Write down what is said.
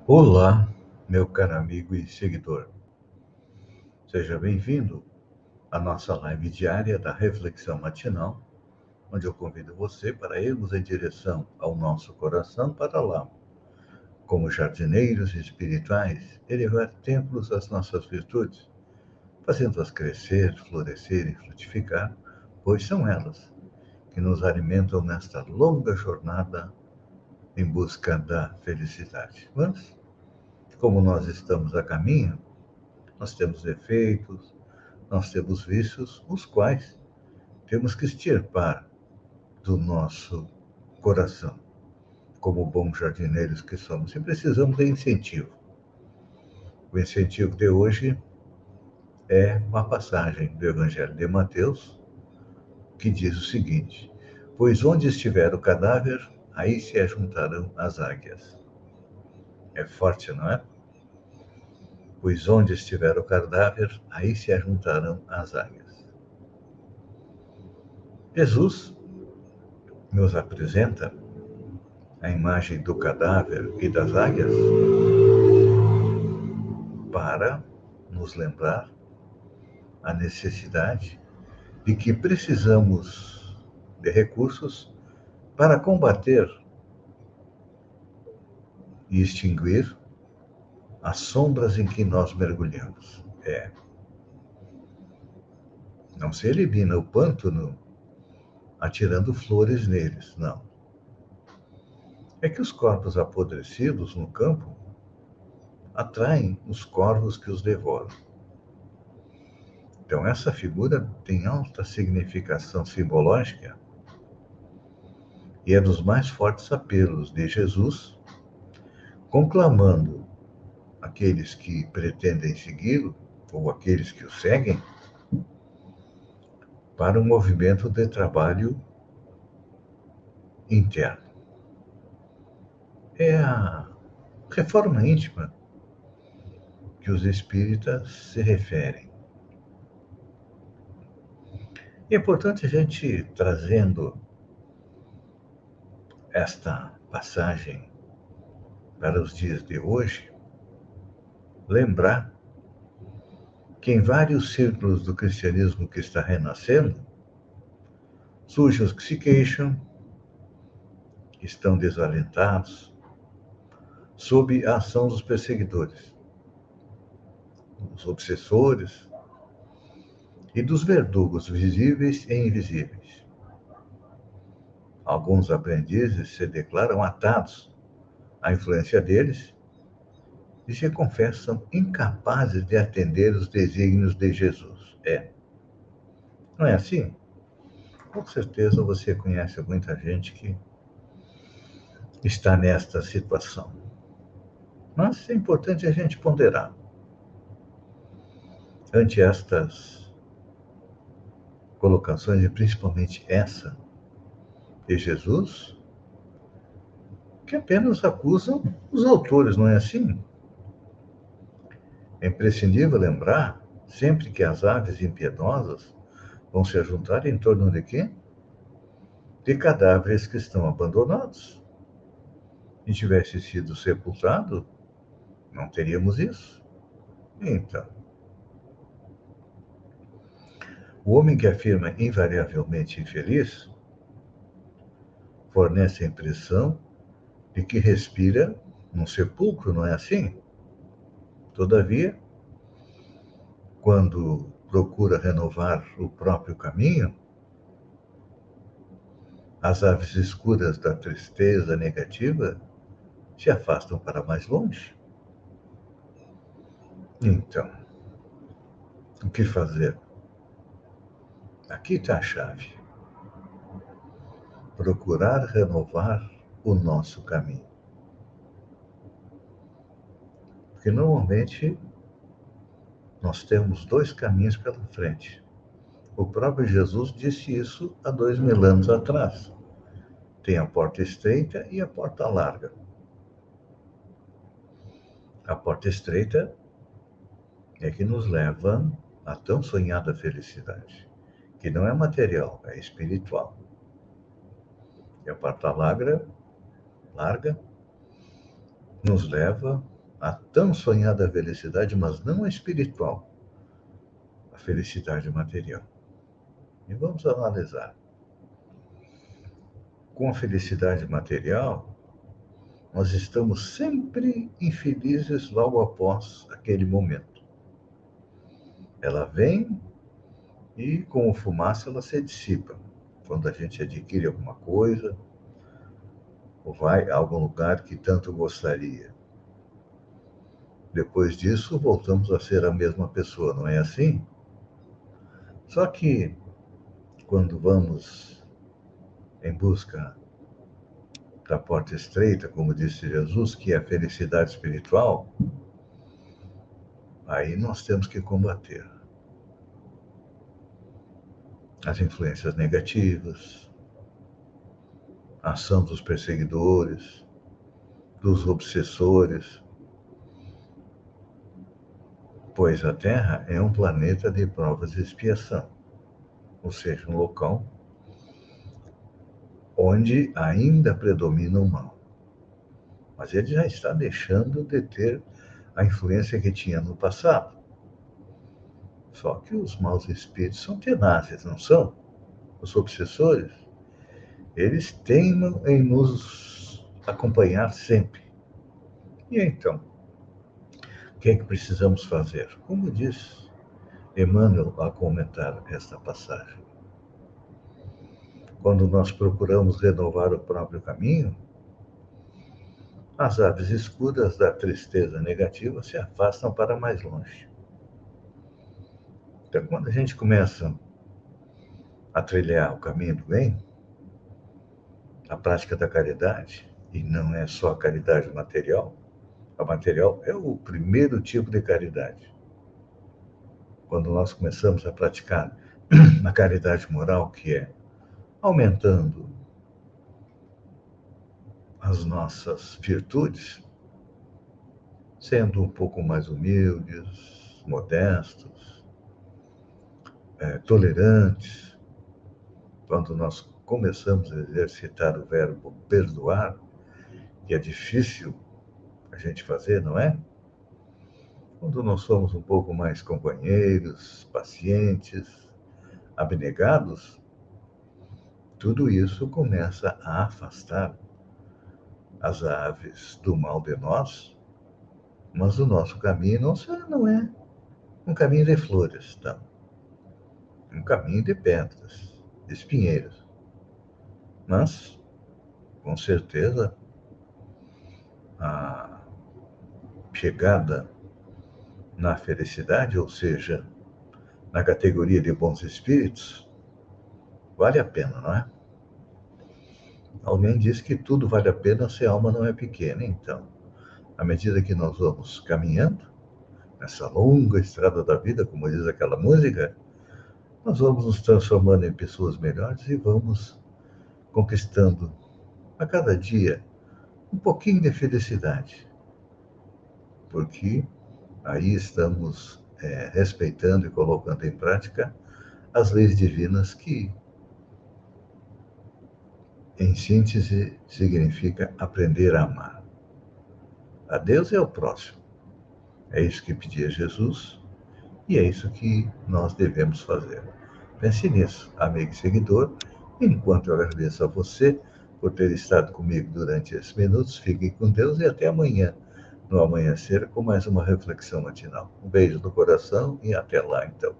Olá, meu caro amigo e seguidor. Seja bem-vindo à nossa live diária da Reflexão Matinal, onde eu convido você para irmos em direção ao nosso coração para lá, como jardineiros espirituais, elevar templos às nossas virtudes, fazendo-as crescer, florescer e frutificar, pois são elas que nos alimentam nesta longa jornada em busca da felicidade. Mas, como nós estamos a caminho, nós temos defeitos, nós temos vícios, os quais temos que extirpar do nosso coração, como bons jardineiros que somos, e precisamos de incentivo. O incentivo de hoje é uma passagem do Evangelho de Mateus, que diz o seguinte: Pois onde estiver o cadáver, aí se ajuntarão as águias. É forte, não é? Pois onde estiver o cadáver, aí se ajuntarão as águias. Jesus nos apresenta a imagem do cadáver e das águias para nos lembrar a necessidade de que precisamos de recursos para combater e extinguir as sombras em que nós mergulhamos. Não se elimina o pântano atirando flores neles, não. É que os corpos apodrecidos no campo atraem os corvos que os devoram. Então, essa figura tem alta significação simbológica e é dos mais fortes apelos de Jesus, conclamando aqueles que pretendem segui-lo, ou aqueles que o seguem, para um movimento de trabalho interno. É a reforma íntima que os espíritas se referem. É importante a gente, trazendo esta passagem para os dias de hoje, lembrar que em vários círculos do cristianismo que está renascendo, surgem os que se queixam, que estão desalentados, sob a ação dos perseguidores, dos obsessores e dos verdugos visíveis e invisíveis. Alguns aprendizes se declaram atados à influência deles e se confessam incapazes de atender os desígnios de Jesus. Não é assim? Com certeza você conhece muita gente que está nesta situação. Mas é importante a gente ponderar ante estas colocações, e principalmente essa de Jesus, que apenas acusam os autores, não é assim? É imprescindível lembrar, sempre que as aves impiedosas vão se juntar em torno de quê? De cadáveres que estão abandonados. Se tivesse sido sepultado, não teríamos isso. Então, o homem que afirma invariavelmente infeliz fornece a impressão de que respira num sepulcro, não é assim? Todavia, quando procura renovar o próprio caminho, as aves escuras da tristeza negativa se afastam para mais longe. Então, o que fazer? Aqui está a chave. Procurar renovar o nosso caminho. Porque normalmente nós temos dois caminhos pela frente. O próprio Jesus disse isso há 2000 anos atrás. Tem a porta estreita e a porta larga. A porta estreita é que nos leva à tão sonhada felicidade, que não é material, é espiritual. E a porta larga nos leva a tão sonhada felicidade, mas não a espiritual, a felicidade material. E vamos analisar. Com a felicidade material, nós estamos sempre infelizes logo após aquele momento. Ela vem e, como fumaça, ela se dissipa. Quando a gente adquire alguma coisa, ou vai a algum lugar que tanto gostaria. Depois disso, voltamos a ser a mesma pessoa, não é assim? Só que, quando vamos em busca da porta estreita, como disse Jesus, que é a felicidade espiritual, aí nós temos que combater as influências negativas, a ação dos perseguidores, dos obsessores, pois a Terra é um planeta de provas de expiação, ou seja, um local onde ainda predomina o mal. Mas ele já está deixando de ter a influência que tinha no passado. Só que os maus espíritos são tenazes, não são? Os obsessores, eles teimam em nos acompanhar sempre. E então, o que é que precisamos fazer? Como diz Emmanuel a comentar esta passagem. Quando nós procuramos renovar o próprio caminho, as aves escuras da tristeza negativa se afastam para mais longe. Então, quando a gente começa a trilhar o caminho do bem, a prática da caridade, e não é só a caridade material, a material é o primeiro tipo de caridade. Quando nós começamos a praticar a caridade moral, que é aumentando as nossas virtudes, sendo um pouco mais humildes, modestos, tolerantes, quando nós começamos a exercitar o verbo perdoar, que é difícil a gente fazer, não é? Quando nós somos um pouco mais companheiros, pacientes, abnegados, tudo isso começa a afastar as aves do mal de nós, mas o nosso caminho não é um caminho de flores, tá? É um caminho de pedras, de espinheiros. Mas, com certeza, a chegada na felicidade, ou seja, na categoria de bons espíritos, vale a pena, não é? Alguém diz que tudo vale a pena se a alma não é pequena. Então, à medida que nós vamos caminhando, nessa longa estrada da vida, como diz aquela música, nós vamos nos transformando em pessoas melhores e vamos conquistando a cada dia um pouquinho de felicidade. Porque aí estamos respeitando e colocando em prática as leis divinas que, em síntese, significa aprender a amar. A Deus e ao próximo. É isso que pedia Jesus e é isso que nós devemos fazer. Pense nisso, amigo e seguidor. Enquanto eu agradeço a você por ter estado comigo durante esses minutos, fiquem com Deus e até amanhã, no amanhecer, com mais uma reflexão matinal. Um beijo no coração e até lá, então.